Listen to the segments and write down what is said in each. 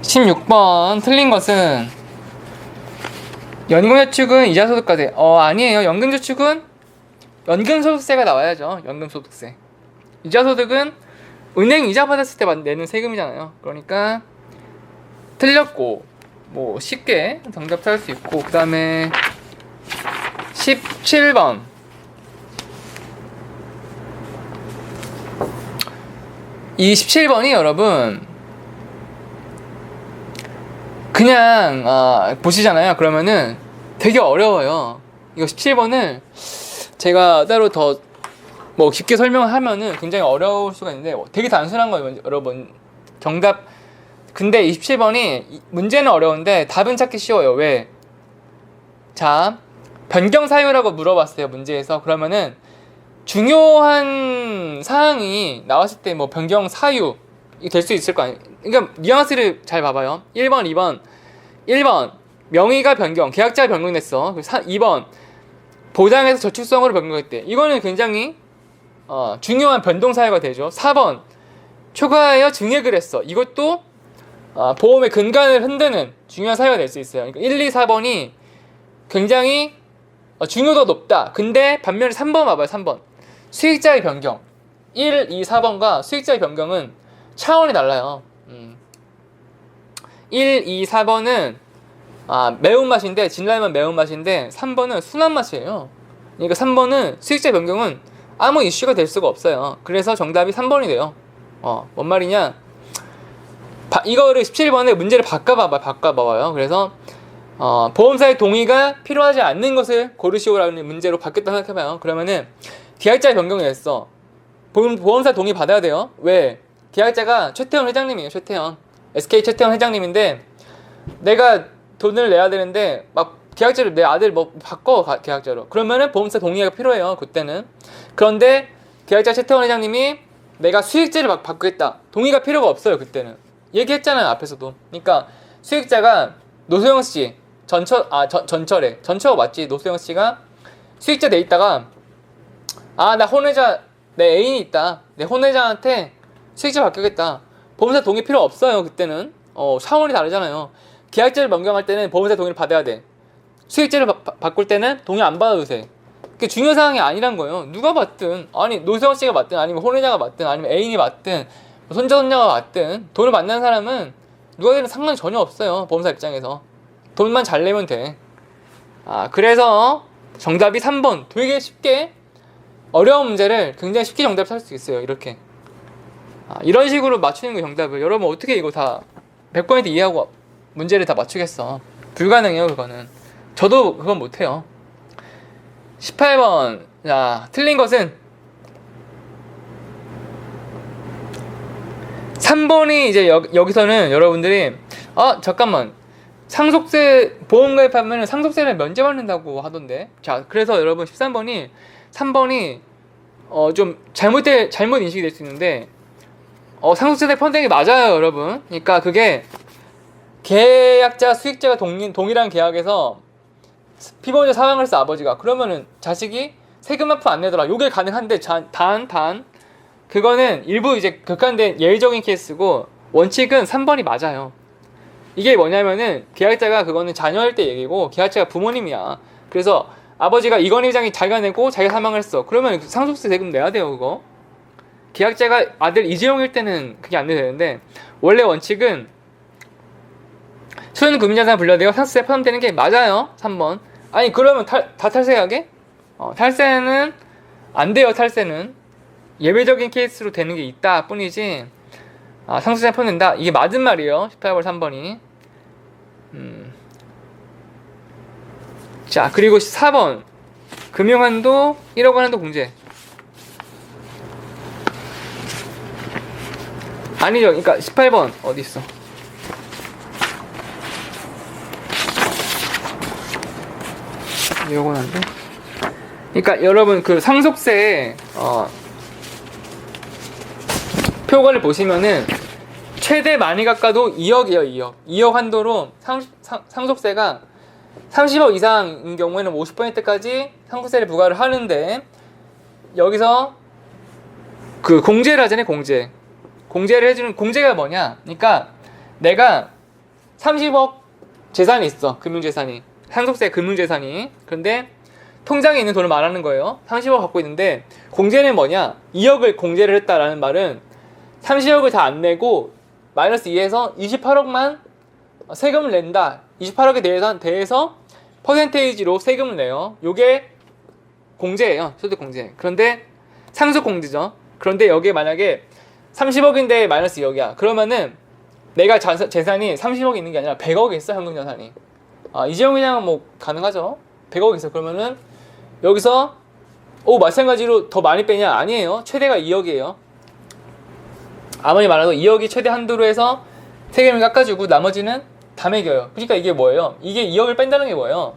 16번 틀린 것은 연금저축은 이자소득과세. 아니에요. 연금저축은 연금소득세가 나와야죠. 연금소득세. 이자소득은 은행 이자 받았을 때 내는 세금이잖아요. 그러니까 틀렸고, 뭐 쉽게 정답 찾을 수 있고, 그 다음에 17번 이 17번이 여러분 그냥 보시잖아요. 그러면은 되게 어려워요. 이거 17번을 제가 따로 더 뭐 쉽게 설명을 하면은 굉장히 어려울 수가 있는데 되게 단순한 거예요, 여러분. 정답. 근데 27번이 문제는 어려운데 답은 찾기 쉬워요. 왜? 자, 변경 사유라고 물어봤어요, 문제에서. 그러면은 중요한 사항이 나왔을 때 뭐 변경 사유 될 수 있을 거 아니에요. 그러니까 뉘앙스를 잘 봐봐요. 1번, 2번. 1번 명의가 변경, 계약자가 변경됐어. 2번 보장에서 저축성으로 변경했대. 이거는 굉장히 중요한 변동 사유가 되죠. 4번 초과하여 증액을 했어. 이것도 보험의 근간을 흔드는 중요한 사유가 될 수 있어요. 그러니까 1, 2, 4번이 굉장히 중요도가 높다. 근데 반면에 3번 봐봐요. 3번 수익자의 변경. 1, 2, 4번과 수익자의 변경은 차원이 달라요. 1, 2, 4번은 매운맛인데, 진라면 매운맛인데 3번은 순한맛이에요. 그러니까 3번은 수익자 변경은 아무 이슈가 될 수가 없어요. 그래서 정답이 3번이 돼요. 뭔 말이냐, 이거를 17번에 문제를 바꿔봐요. 그래서 보험사의 동의가 필요하지 않는 것을 고르시오라는 문제로 바뀌었다 생각해봐요. 그러면은 계약자의 변경이 됐어. 보험사 동의 받아야 돼요. 왜? 계약자가 최태원 회장님이에요. SK 최태원 회장님인데 내가 돈을 내야 되는데 막 계약자를 내 아들 뭐 바꿔 계약자로. 그러면은 보험사 동의가 필요해요. 그때는. 그런데 계약자 최태원 회장님이 내가 수익자를 바꾸겠다. 동의가 필요가 없어요. 그때는. 얘기했잖아요. 앞에서도. 그러니까 수익자가 노소영 씨 전처가 맞지. 노소영 씨가 수익자 돼 있다가 나 혼외자 내 애인이 있다. 내 혼외자한테 수익자 바꾸겠다. 보험사 동의 필요 없어요. 그때는. 차원이 다르잖아요. 계약자를 변경할 때는 보험사 동의를 받아야 돼. 수익자를 바꿀 때는 동의 안 받아도 돼. 그게 중요한 사항이 아니란 거예요. 누가 받든, 아니 노세원 씨가 받든, 아니면 혼외자가 받든, 아니면 애인이 받든, 손자 손녀가 받든, 돈을 만나는 사람은 누가 되든 상관이 전혀 없어요. 보험사 입장에서 돈만 잘 내면 돼. 그래서 정답이 3번. 되게 쉽게 어려운 문제를 굉장히 쉽게 정답을 찾을 수 있어요. 이렇게 이런 식으로 맞추는 게 정답을. 여러분 어떻게 이거 다 100% 이해하고 문제를 다 맞추겠어. 불가능해요. 그거는. 저도 그건 못해요. 18번. 자, 틀린 것은 3번이 이제 여기서는 여러분들이 잠깐만, 상속세 보험 가입하면 상속세를 면제받는다고 하던데. 자, 그래서 여러분 3번이 좀 잘못 인식이 될 수 있는데 상속세대 편성이 맞아요, 여러분. 그러니까 그게 계약자 수익자가 동일한 계약에서 피보험자 사망을 했어, 아버지가. 그러면은 자식이 세금 납부 안 내더라. 요게 가능한데 단 그거는 일부 이제 극한된 예외적인 케이스고, 원칙은 3번이 맞아요. 이게 뭐냐면은 계약자가 그거는 자녀일 때 얘기고, 계약자가 부모님이야. 그래서 아버지가 이건희 회장이 자기가 내고 자기가 사망을 했어. 그러면 상속세 세금 내야 돼요, 그거. 계약자가 아들 이재용일 때는 그게 안 내도 되는데, 원래 원칙은 소유는 금융자산 분류되어 상속세에 포함되는 게 맞아요. 3번. 아니 그러면 다 탈세하게? 탈세는 안 돼요. 탈세는 예외적인 케이스로 되는 게 있다 뿐이지 상속세에 포함된다, 이게 맞은 말이에요. 18번 3번이. 자, 그리고 4번 금융한도 1억 원 한도 공제. 아니죠. 그러니까 18번 어디 있어? 이건 안 돼. 그러니까 여러분 그 상속세 표가를 보시면은 최대 많이 깎아도 2억이에요. 2억 한도로 상속세가 30억 이상인 경우에는 50%까지 상속세를 부과를 하는데, 여기서 그 공제를 하잖아요. 공제를 해주는. 공제가 뭐냐, 그러니까 내가 30억 재산이 있어. 금융재산이. 상속세 금융재산이. 근데 통장에 있는 돈을 말하는 거예요. 30억 갖고 있는데 공제는 뭐냐? 2억을 공제를 했다라는 말은 30억을 다 안 내고 마이너스 2에서 28억만 세금을 낸다. 28억에 대해서 퍼센테이지로 세금을 내요. 요게 공제예요. 소득 공제. 그런데 상속 공제죠. 그런데 여기에 만약에 30억인데 마이너스 2억이야. 그러면은 내가 재산이 30억이 있는 게 아니라 100억이 있어. 현금 자산이. 이재용이랑은 뭐 가능하죠. 100억이 있어. 그러면은 여기서 마찬가지로 더 많이 빼냐? 아니에요. 최대가 2억이에요. 아무리 말해도 2억이 최대 한도로 해서 세금을 깎아주고 나머지는 다 매겨요. 그러니까 이게 뭐예요? 이게 2억을 뺀다는 게 뭐예요?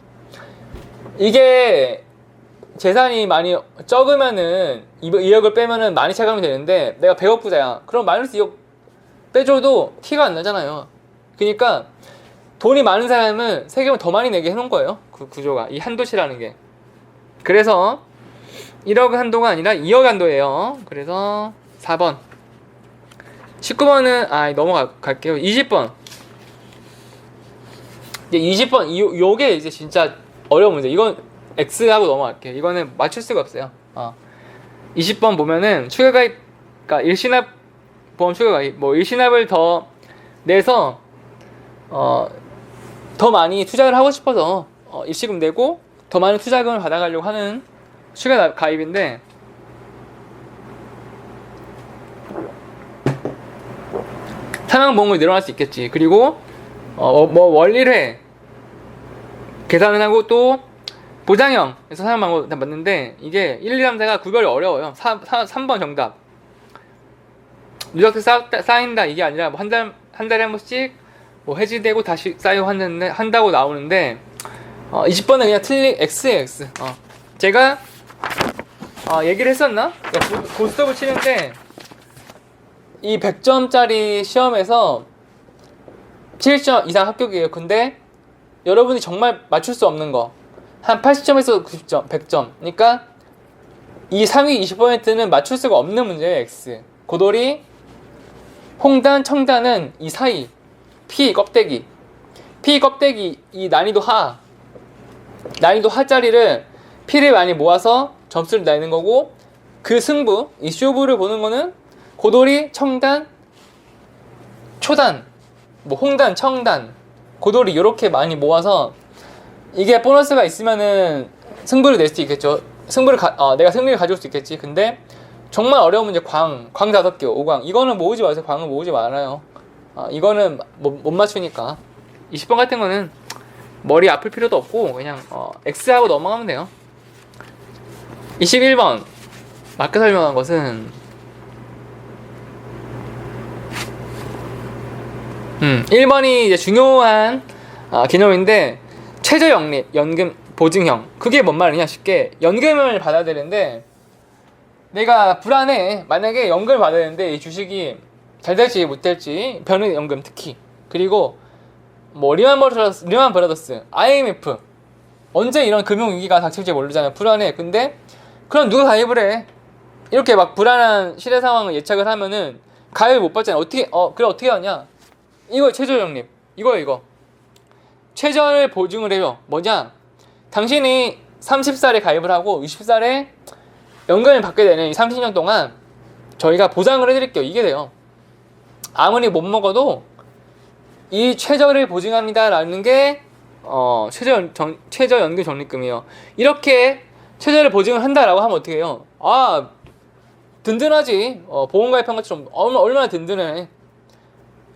이게 재산이 많이 적으면은 2억을 빼면은 많이 차감이 되는데 내가 100억 부자야. 그럼 마이너스 2억 빼줘도 티가 안 나잖아요. 그러니까 돈이 많은 사람은 세금을 더 많이 내게 해놓은 거예요. 그 구조가. 이 한도치라는 게. 그래서 1억 한도가 아니라 2억 한도예요. 그래서 4번. 19번은 넘어갈게요. 20번. 이제 20번 요게 이제 진짜 어려운 문제. 이건 X하고 넘어갈게요. 이거는 맞출 수가 없어요. 20번 보면은 추가가입, 그러니까 일시납 보험 추가가입, 뭐 일시납을 더 내서 더 많이 투자를 하고 싶어서 일시금 내고 더 많은 투자금을 받아가려고 하는 추가가입인데, 사망보험이 늘어날 수 있겠지. 그리고 뭐 원리를 계산을 하고 또 보장형에서 사망보험 다 맞는데 이게 1, 2, 3, 4가 구별이 어려워요. 3번 정답. 누적돼 쌓인다 이게 아니라 뭐 한 달에 한 번씩 뭐 해지되고 다시 쌓이고 한다고 나오는데 20번은 그냥 틀린 X에 X. 제가 얘기를 했었나? 고스톱을 치는데 이 100점짜리 시험에서 70점 이상 합격이에요. 근데 여러분이 정말 맞출 수 없는 거 한 80점에서 90점, 100점. 그러니까 이 상위 20%는 맞출 수가 없는 문제예요. X. 고돌이, 홍단, 청단은 이 사이. P 껍데기. P 껍데기 이 난이도 하짜리를 P를 많이 모아서 점수를 내는 거고, 그 승부, 이 쇼부를 보는 거는 고돌이, 청단, 초단, 뭐 홍단, 청단, 고돌이 이렇게 많이 모아서 이게 보너스가 있으면은 승부를 낼 수 있겠죠. 내가 승리를 가져올 수 있겠지. 근데 정말 어려운 문제 광 5개, 5광. 이거는 모으지 마세요. 광은 모으지 말아요. 이거는 못 맞추니까. 20번 같은 거는 머리 아플 필요도 없고 그냥 X하고 넘어가면 돼요. 21번 마크 설명한 것은 1번이 이제 중요한 개념인데, 최저연립, 연금, 보증형. 그게 뭔 말이냐, 쉽게. 연금을 받아야 되는데, 내가 불안해. 만약에 연금을 받아야 되는데, 이 주식이 잘 될지 못 될지, 변액연금 특히. 그리고, 뭐, 리만 브라더스, IMF. 언제 이런 금융위기가 닥칠지 모르잖아요. 불안해. 근데, 그럼 누가 가입을 해? 이렇게 막 불안한 시대 상황을 예측을 하면은, 가입을 못 받잖아. 그래, 어떻게 하냐? 이거 최저연립. 이거. 최저를 보증을 해요. 뭐냐? 당신이 30살에 가입을 하고 60살에 연금을 받게 되는 이 30년 동안 저희가 보장을 해드릴게요. 이게 돼요. 아무리 못 먹어도 이 최저를 보증합니다 라는 게 최저연금 적립금이에요. 이렇게 최저를 보증을 한다라고 하면 어떻게 해요? 든든하지. 보험 가입한 것처럼 얼마나 든든해.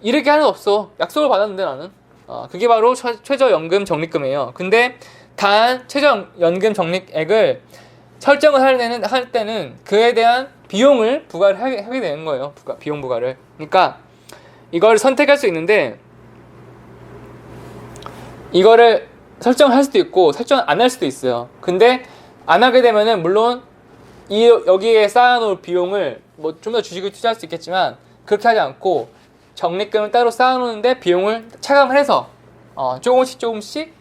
이렇게 하는 거 없어. 약속을 받았는데 나는. 그게 바로 최저연금 적립금이에요. 근데 단 최저연금 적립액을 설정을 할 때는 그에 대한 비용을 부과를 하게 되는 거예요. 비용 부과를. 그러니까 이걸 선택할 수 있는데, 이거를 설정할 수도 있고 설정 안 할 수도 있어요. 근데 안 하게 되면은 물론 여기에 쌓아놓을 비용을 뭐 좀 더 주식을 투자할 수 있겠지만, 그렇게 하지 않고 적립금을 따로 쌓아놓는데 비용을 차감을 해서 조금씩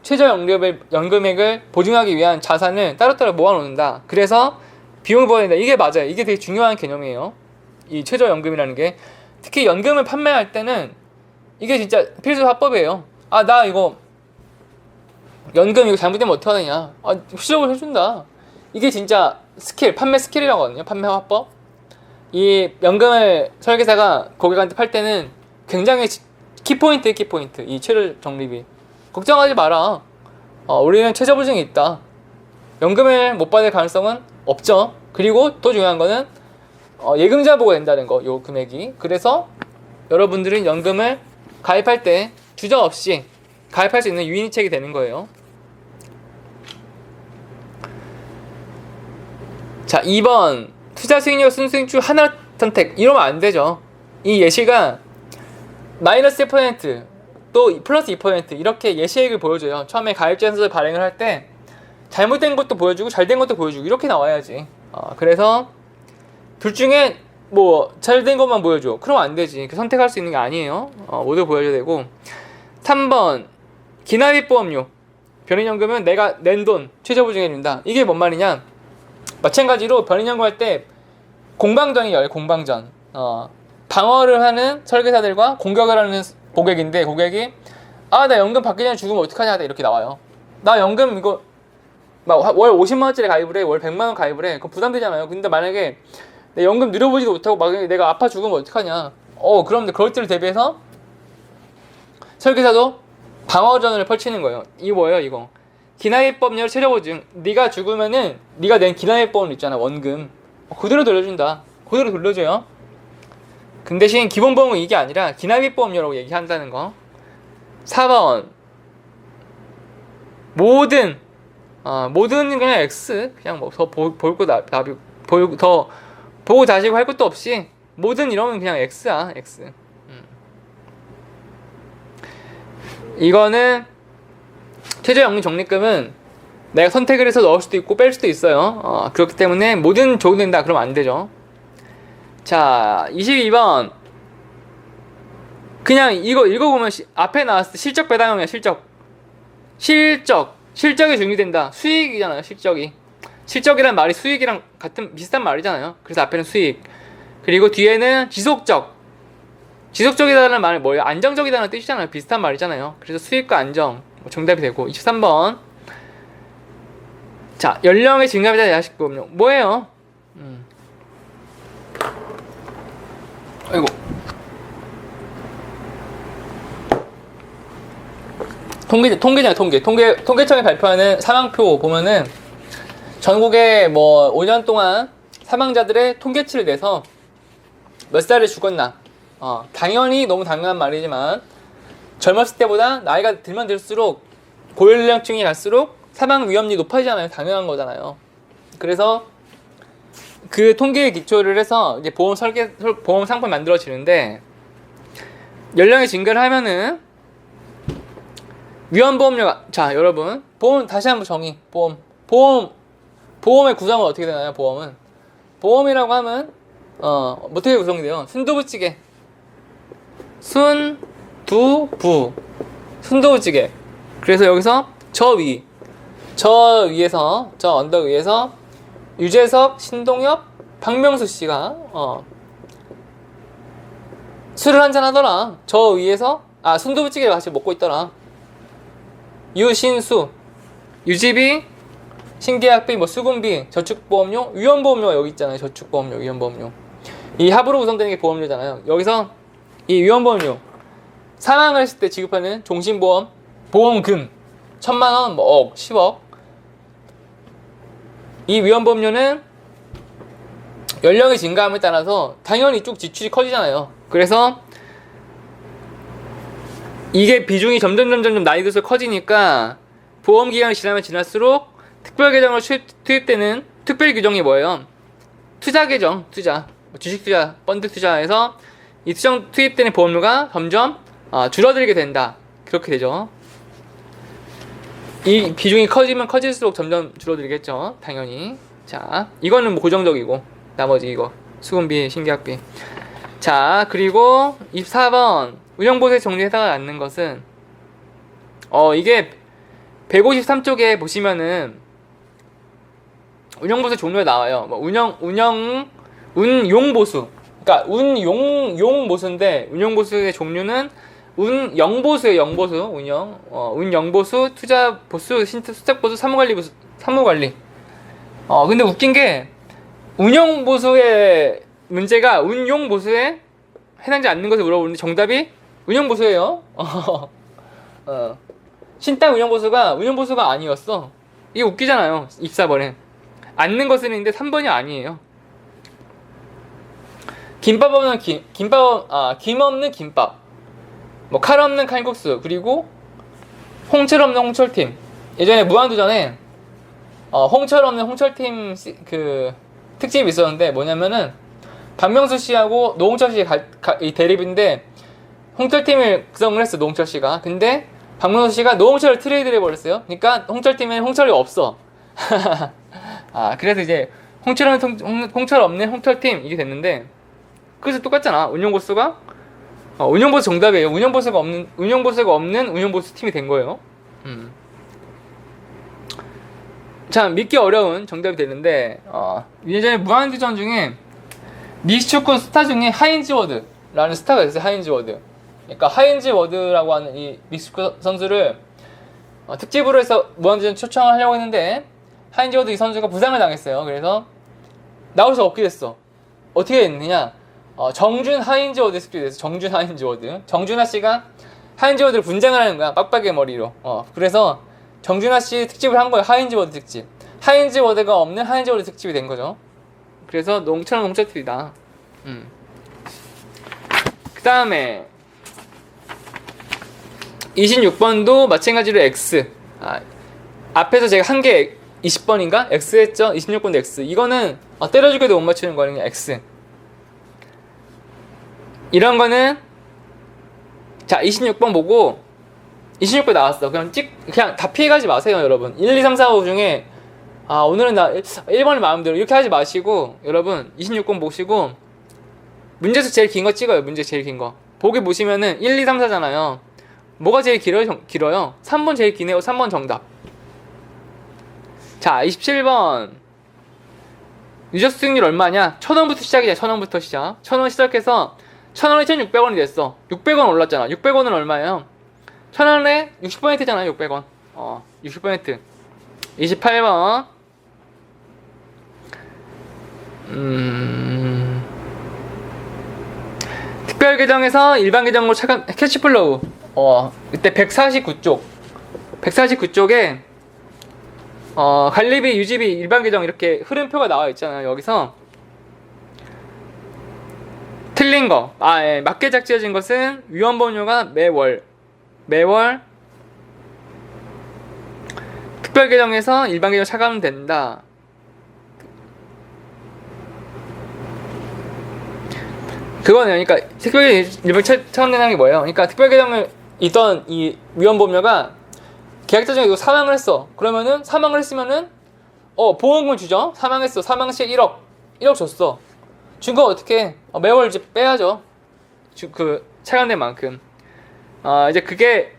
최저연금액을 보증하기 위한 자산을 따로따로 모아놓는다. 그래서 비용을 부과해야 된다. 이게 맞아요. 이게 되게 중요한 개념이에요. 이 최저연금이라는 게. 특히 연금을 판매할 때는 이게 진짜 필수 화법이에요. 아, 나 이거 연금 이거 잘못되면 어떡하냐. 아, 수정을 해준다. 이게 진짜 스킬, 판매 스킬이라고 하거든요. 판매 화법. 이 연금을 설계사가 고객한테 팔 때는 굉장히 키포인트. 이 최저 적립이. 걱정하지 마라. 우리는 최저 보증이 있다. 연금을 못 받을 가능성은 없죠. 그리고 더 중요한 거는 예금자 보고 된다는 거, 요 금액이. 그래서 여러분들은 연금을 가입할 때 주저없이 가입할 수 있는 유인책이 되는 거예요. 자, 2번 투자 수익률 순수익 중 하나 선택. 이러면 안 되죠. 이 예시가 마이너스 1%, 또 플러스 2% 이렇게 예시액을 보여줘요. 처음에 가입제한서를 발행을 할 때 잘못된 것도 보여주고 잘된 것도 보여주고 이렇게 나와야지. 그래서 둘 중에 뭐 잘된 것만 보여줘. 그럼 안 되지. 선택할 수 있는 게 아니에요. 모두 보여줘야 되고. 3번 기납입 보험료. 변인연금은 내가 낸 돈 최저 보증해준다. 이게 뭔 말이냐? 마찬가지로 변인연금 할 때 공방전이에요. 공방전. 방어를 하는 설계사들과 공격을 하는 고객인데, 고객이 나 연금 받기 전에 죽으면 어떡하냐 이렇게 나와요. 나 연금 이거 막 월 50만원짜리 가입을 해, 월 100만원 가입을 해. 그럼 부담되잖아요. 근데 만약에 내 연금 누려보지도 못하고 막 내가 아파 죽으면 어떡하냐. 그럼 그럴 때를 대비해서 설계사도 방어전을 펼치는 거예요. 이거 뭐예요, 이거? 기납입보험료 최저보증. 네가 죽으면은 네가 낸 기납입보험 있잖아, 원금. 그대로 돌려준다. 그대로 돌려줘요. 그 대신 기본보험은 이게 아니라 기납입보험료라고 얘기한다는 거. 4번 모든 그냥 X. 그냥 뭐 더 더 보고 다시고 할 것도 없이 모든 이러면 그냥 X야, X. 이거는 최저연금 적립금은 내가 선택을 해서 넣을 수도 있고 뺄 수도 있어요. 그렇기 때문에 모든 적용된다 그러면 안 되죠. 자, 22번 그냥 이거 읽어보면 앞에 나왔을 때 실적 배당형이야. 실적이 중요된다. 수익이잖아요, 실적이. 실적이란 말이 수익이랑 비슷한 말이잖아요. 그래서 앞에는 수익, 그리고 뒤에는 지속적이다라는 말이 뭐예요? 안정적이다는 뜻이잖아요. 비슷한 말이잖아요. 그래서 수익과 안정 정답이 되고. 23번 자, 연령의 증가에 대한 야식보험료 뭐예요? 아이고, 통계청이 발표하는 사망표 보면은 전국에 뭐 5년 동안 사망자들의 통계치를 내서 몇 살에 죽었나. 당연히 너무 당연한 말이지만 젊었을 때보다 나이가 들면 들수록 고연령층이 갈수록 사망 위험률이 높아지잖아요. 당연한 거잖아요. 그래서 그 통계에 기초를 해서 이제 보험 상품이 만들어지는데, 연령이 증가를 하면은 위험보험료가, 자 여러분, 보험 다시 한번 정의. 보험의 구성은 어떻게 되나요? 보험이라고 하면 어떻게 구성이 돼요? 순두부찌개. 순두부찌개. 그래서 여기서 저 언덕 위에서 유재석, 신동엽, 박명수 씨가 술을 한잔 하더라. 저 위에서 순두부찌개를 같이 먹고 있더라. 유신수, 유지비, 신계약비, 뭐 수금비, 저축보험료, 위험보험료가 여기 있잖아요. 저축보험료, 위험보험료. 이 합으로 구성되는 게 보험료잖아요. 여기서 이 위험보험료, 사망을 했을 때 지급하는 종신보험, 보험금 1000만원, 뭐 억, 10억. 이 위험보험료는 연령의 증가함에 따라서 당연히 쭉 지출이 커지잖아요. 그래서 이게 비중이 점점 나이 들수록 커지니까 보험기간이 지나면 지날수록 특별계정으로 투입되는 특별규정이 뭐예요? 투자계정, 주식투자, 펀드투자에서 이 투입되는 보험료가 점점 줄어들게 된다. 그렇게 되죠. 이 비중이 커지면 커질수록 점점 줄어들겠죠. 당연히. 자, 이거는 뭐 고정적이고, 나머지 이거 수금비, 신계약비. 자, 그리고 24번 운영보수에 정리해당하지 않는 것은 이게 153쪽에 보시면은 운영보수 종류가 나와요. 뭐 운용보수. 그러니까 운용보수인데 운용보수의 종류는 운 영보수예요. 영보수 운영. 운 영보수, 투자 보수, 수적 보수, 사무관리 보수, 사무관리. 근데 웃긴 게 운영 보수의 문제가 운용 보수에 해당되지 않는 것을 물어보는데 정답이 운영 보수예요. 신당 운영 보수가 아니었어. 이게 웃기잖아요. 입사번에 앉는 것은 있는데 3번이 아니에요. 김밥 없는 김 없는 김밥, 뭐 칼 없는 칼국수, 그리고 홍철 없는 홍철팀. 예전에 무한도전에 홍철 없는 홍철팀 그 특집이 있었는데 뭐냐면은 박명수 씨하고 노홍철 씨 이 대립인데 홍철팀을 구성을 했어. 노홍철 씨가. 근데 박명수 씨가 노홍철을 트레이드를 해버렸어요. 그러니까 홍철팀에는 홍철이 없어. 그래서 이제 홍철 없는 홍철팀 이게 됐는데, 그래서 똑같잖아. 운영보수가 운영보수 정답이에요. 운영보수가 없는 운영보수 팀이 된 거예요. 참 믿기 어려운 정답이 되는데, 예전에 무한도전 중에 미식축구 스타 중에 하인즈 워드라는 스타가 있어요. 하인즈 워드. 그러니까 하인즈 워드라고 하는 이 미식축구 선수를 특집으로 해서 무한도전 초청을 하려고 했는데 하인즈 워드 이 선수가 부상을 당했어요. 그래서 나올 수 없게 됐어. 어떻게 됐느냐? 정준 하인즈 워드 특집이 됐어. 정준 하인즈 워드. 정준하 씨가 하인즈 워드를 분장을 하는 거야. 빡빡의 머리로. 그래서 정준하 씨 특집을 한 거예요. 하인즈 워드 특집. 하인즈 워드가 없는 하인즈 워드 특집이 된 거죠. 그래서 농철은 농철TV다. 그 다음에 26번도 마찬가지로 X. 앞에서 제가 한 개 20번인가? X 했죠? 26번도 X. 이거는 때려주게도 못 맞추는 거는 X. 이런 거는 자 26번 보고 26번 나왔어. 그냥 다 피해가지 마세요, 여러분. 1, 2, 3, 4, 5 중에 오늘은 나 1번을 마음대로 이렇게 하지 마시고, 여러분 26번 보시고 문제수 제일 긴 거 찍어요. 문제 제일 긴 거. 보기 보시면은 1, 2, 3, 4잖아요. 뭐가 제일 길어요? 3번 제일 기네요. 3번 정답. 자, 27번. 유저 수익률 얼마냐? 1,000원부터 시작이야. 1,000원부터 시작. 1,000원 시작해서 1,000원에 1,600원이 됐어. 600원 올랐잖아. 600원은 얼마예요? 1,000원에 60%잖아. 600원. 60%. 28번. 특별 계정에서 일반 계정으로 캐시플로우. 이때 149쪽에 관리비, 유지비, 일반 계정 이렇게 흐름표가 나와 있잖아요. 여기서 틀린 거, 맞게 작지어진 것은 위원보료가 매월 특별 계정에서 일반 계정 차감은 된다. 그거는 그러니까 특별 일반 차감된다는 게 뭐예요? 그러니까 특별 계정을 있던 이 위원보료가 계약자 중에 이거 사망을 했어. 그러면은 사망을 했으면은 보험금을 주죠. 사망했어. 사망 시 1억 줬어. 준 거 어떻게 해? 매월 이제 빼야죠. 그 차감된 만큼. 이제 그게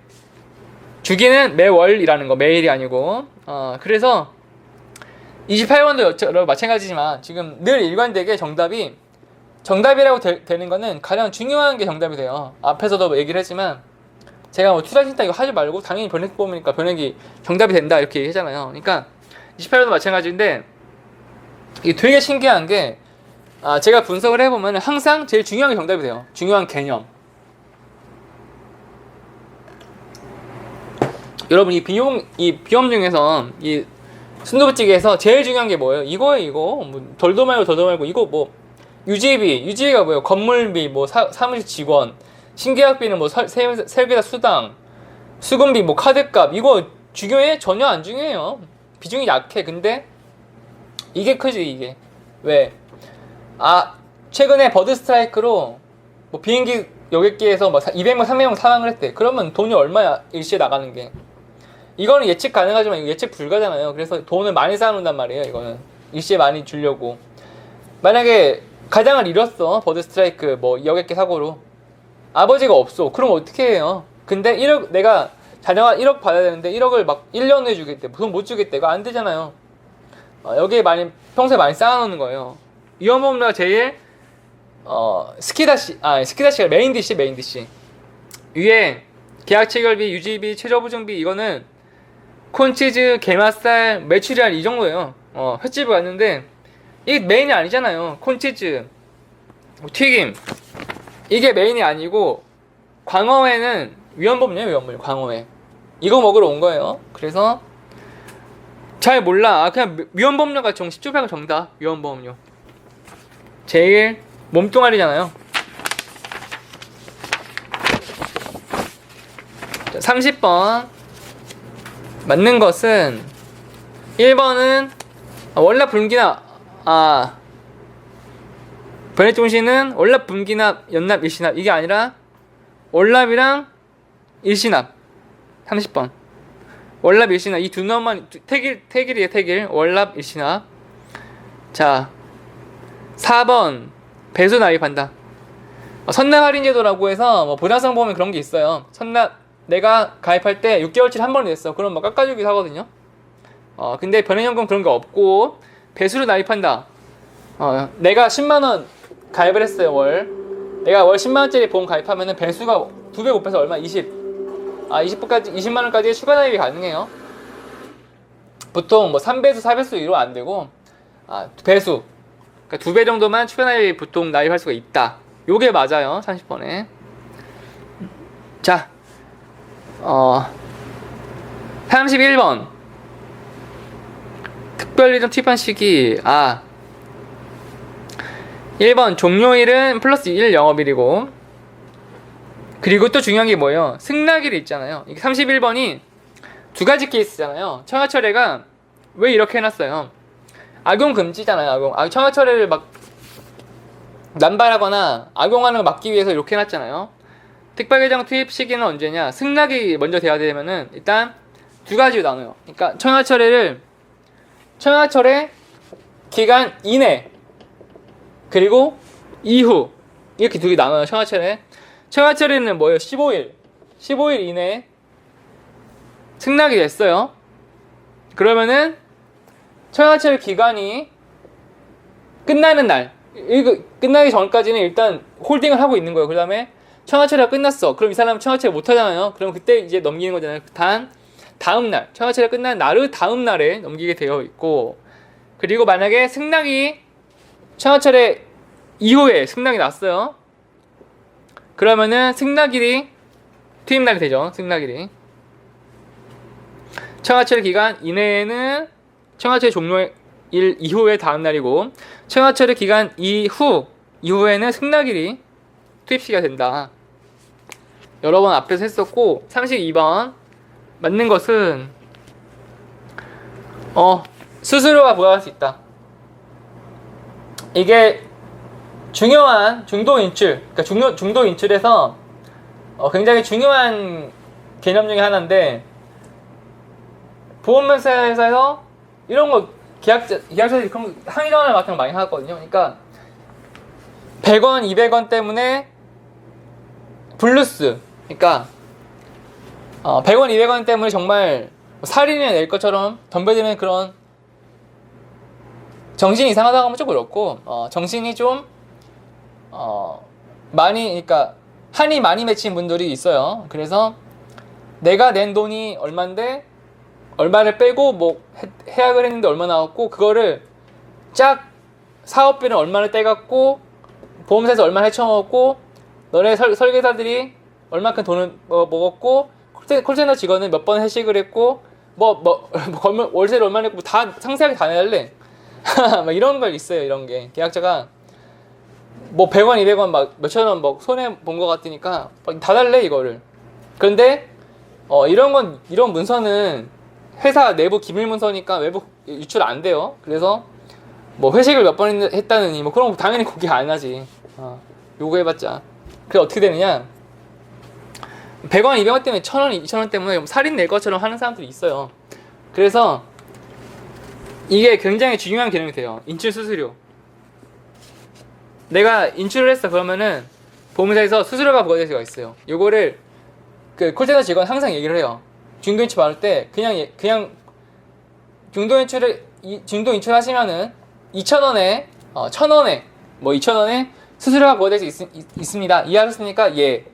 주기는 매월이라는 거, 매일이 아니고. 그래서 28번도 여러 마찬가지지만 지금 늘 일관되게 정답이라고 되는 거는 가장 중요한 게 정답이 돼요. 앞에서도 얘기를 했지만 제가 투자 신탁 이거 하지 말고 당연히 변액 보험이니까 변액이 정답이 된다 이렇게 얘기하잖아요. 그러니까 28번도 마찬가지인데 이게 되게 신기한 게 제가 분석을 해보면 항상 제일 중요한 게 정답이 돼요. 중요한 개념. 여러분 이 비염 중에서 이 순두부찌개에서 제일 중요한 게 뭐예요? 이거예요. 이거 뭐 덜도 말고 이거 뭐 유지비가 뭐예요? 건물비, 뭐 사무실 직원, 신계약비는 뭐 설계사 수당, 수금비, 뭐 카드값. 이거 중요해? 전혀 안 중요해요. 비중이 약해. 근데 이게 크지. 이게 왜? 최근에 버드 스트라이크로 뭐 비행기 여객기에서 뭐 200명 300명 사망을 했대. 그러면 돈이 얼마야? 일시에 나가는 게. 이거는 예측 가능하지만 이거 예측 불가잖아요. 그래서 돈을 많이 쌓아놓는단 말이에요. 이거는 일시에 많이 주려고. 만약에 가장을 잃었어. 버드 스트라이크 뭐 여객기 사고로. 아버지가 없어. 그럼 어떻게 해요? 근데 1억, 내가 자녀가 1억 받아야 되는데 1억을 막 1년 후에 주겠대. 돈 못 주겠대. 이거 안 되잖아요. 여기에 평소에 많이 쌓아놓는 거예요. 위험보험료가 제일 스키다시가 메인 DC. 위에 계약 체결비, 유지비, 최저보증비 이거는 콘치즈, 게맛살, 메추리알 이 정도예요. 횟집을 갔는데 이게 메인이 아니잖아요. 콘치즈, 튀김 이게 메인이 아니고 광어회는 위헌법률이에요. 위헌법률. 광어회 이거 먹으러 온 거예요. 그래서 잘 몰라. 그냥 위헌법률과 10조 정답. 위헌법률 제일 몸뚱아리잖아요. 30번 맞는 것은 1번은 월납 분기납 변액종신은 월납 분기납 연납 일시납 이게 아니라 월납이랑 일시납. 30번 월납 일시납 이 두 놈만 태길이에요. 태길 월납 일시납. 자 4번 배수 납입한다. 선납 할인 제도라고 해서 뭐 보장성 보면 그런 게 있어요. 선납 내가 가입할 때 6개월치 한 번이 됐어. 그럼 뭐 깎아주기도 하거든요. 근데 변액연금 그런 거 없고 배수를 납입한다. 내가 10만원 가입을 했어요. 내가 월 10만원짜리 보험 가입하면은 배수가 2배 곱해서 얼마? 20만원까지 추가 납입이 가능해요. 보통 뭐 3배수, 4배수 이로 안 되고 배수 그러니까 2배 정도만 추가 납입 보통 납입할 수가 있다. 요게 맞아요. 30번에. 자 31번 특별일정 투입한 시기 1번 종료일은 플러스 1 영업일이고 그리고 또 중요한 게 뭐예요? 승낙일이 있잖아요. 이게 31번이 두 가지 케이스잖아요. 청와철회가 왜 이렇게 해놨어요? 악용 금지잖아요. 청와철회를 막 남발하거나 악용하는 걸 막기 위해서 이렇게 해놨잖아요. 특별계정 투입 시기는 언제냐? 승낙이 먼저 돼야 되면은 일단 두 가지로 나눠요. 그러니까 청와철회 기간 이내 그리고 이후 이렇게 두 개 나눠요. 청와철회는 뭐예요? 15일 이내에 승낙이 됐어요. 그러면은 청와철회 기간이 끝나는 날 이거 끝나기 전까지는 일단 홀딩을 하고 있는 거예요. 그 다음에 청와철회가 끝났어. 그럼 이 사람은 청와철회 못 하잖아요. 그럼 그때 이제 넘기는 거잖아요. 다음 날 청와철회가 끝난 날의 다음 날에 넘기게 되어 있고 그리고 만약에 승낙이 청와철회 이후에 승낙이 났어요. 그러면은 승낙일이 투입날이 되죠. 승낙일이 청와철회 기간 이내에는 청와철회 종료일 이후의 다음 날이고 청와철회 기간 이후에는 승낙일이 투입시기가 된다. 여러 번 앞에서 했었고 32번 맞는 것은 수수료가 부과할 수 있다. 이게 중요한 중도 인출, 그러니까 중도 인출에서 굉장히 중요한 개념 중에 하나인데 보험회사에서 이런 거 계약서들이 그런 거 항의 전화 같은 거 많이 하거든요. 그러니까 100원, 200원 때문에 블루스, 그러니까 100원, 200원 때문에 정말 살인을 낼 것처럼 덤벼드는 그런 정신이 이상하다고 하면 좀 그렇고 정신이 좀 그러니까 한이 많이 맺힌 분들이 있어요. 그래서 내가 낸 돈이 얼만데 얼마를 빼고 뭐 해약을 했는데 얼마 나왔고 그거를 쫙 사업비는 얼마를 떼갖고 보험사에서 얼마를 헤쳐먹었고 너네 설계사들이 얼마큼 돈을 먹었고 콜센터 직원은 몇 번 회식을 했고 월세를 얼마 냈고 다 상세하게 다 내달래. 막 이런 거 있어요. 이런 게 계약자가 뭐 100원, 200원 막 몇천원 막 손해 본 것 같으니까 다 달래 이거를. 그런데 이런 문서는 회사 내부 기밀 문서니까 외부 유출 안 돼요. 그래서 뭐 회식을 몇 번 했다느니 뭐 그런 거 당연히 고개 안 하지. 요구해봤자. 그래 어떻게 되느냐? 100원, 200원 때문에 1000원, 2000원 때문에 살인 낼 것처럼 하는 사람들이 있어요. 그래서 이게 굉장히 중요한 개념이 돼요. 인출 수수료. 내가 인출을 했어. 그러면은 보험회사에서 수수료가 부과될 수가 있어요. 요거를 그 콜센터 직원 항상 얘기를 해요. 중도 인출 받을 때 그냥 중도 인출 하시면은 2,000원에 1,000원에 뭐 2,000원에 수수료가 부과될 수 있습니다. 이해하셨습니까? 예.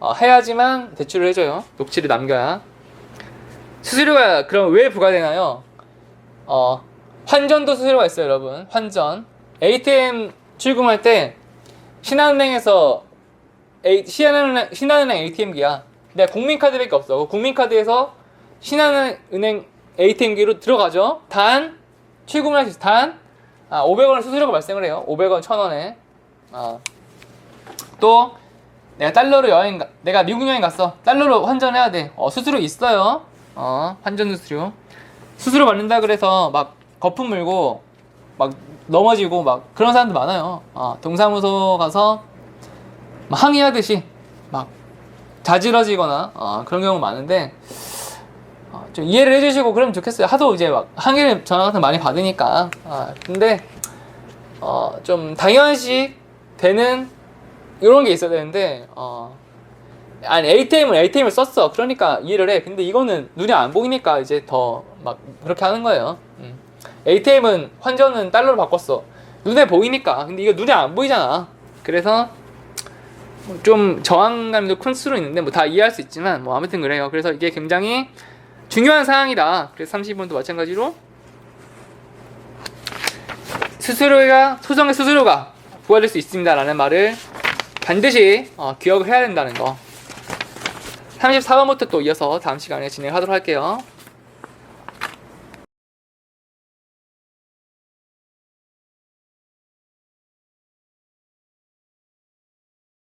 해야지만 대출을 해줘요. 녹취를 남겨야. 수수료가 그럼 왜 부과되나요? 환전도 수수료가 있어요, 여러분. 환전. ATM 출금할 때 신한은행에서 신한은행 ATM기야. 근데 국민카드밖에 없어. 국민카드에서 신한은행 ATM기로 들어가죠. 단 출금을 할 수 있어. 단 500원 수수료가 발생을 해요. 500원, 1000원에. 또 내가 달러로 내가 미국 여행 갔어. 달러로 환전해야 돼. 수수료 있어요. 환전 수수료 받는다 그래서 막 거품 물고 막 넘어지고 막 그런 사람들 많아요. 동사무소 가서 막 항의하듯이 막 자지러지거나 그런 경우 많은데 좀 이해를 해주시고 그러면 좋겠어요. 하도 이제 막 항의를 전화 같은 거 많이 받으니까. 근데 좀 당연시 되는 이런 게 있어야 되는데 아니 ATM을 썼어. 그러니까 이해를 해. 근데 이거는 눈에 안 보이니까 이제 더 막 그렇게 하는 거예요. ATM은 환전은 달러로 바꿨어. 눈에 보이니까. 근데 이거 눈에 안 보이잖아. 그래서 좀 저항감도 클 수는 있는데 뭐 다 이해할 수 있지만 뭐 아무튼 그래요. 그래서 이게 굉장히 중요한 사항이다. 그래서 30번도 마찬가지로 소정의 수수료가 부과될 수 있습니다 라는 말을 반드시 기억을 해야 된다는 거. 34번부터 또 이어서 다음 시간에 진행하도록 할게요.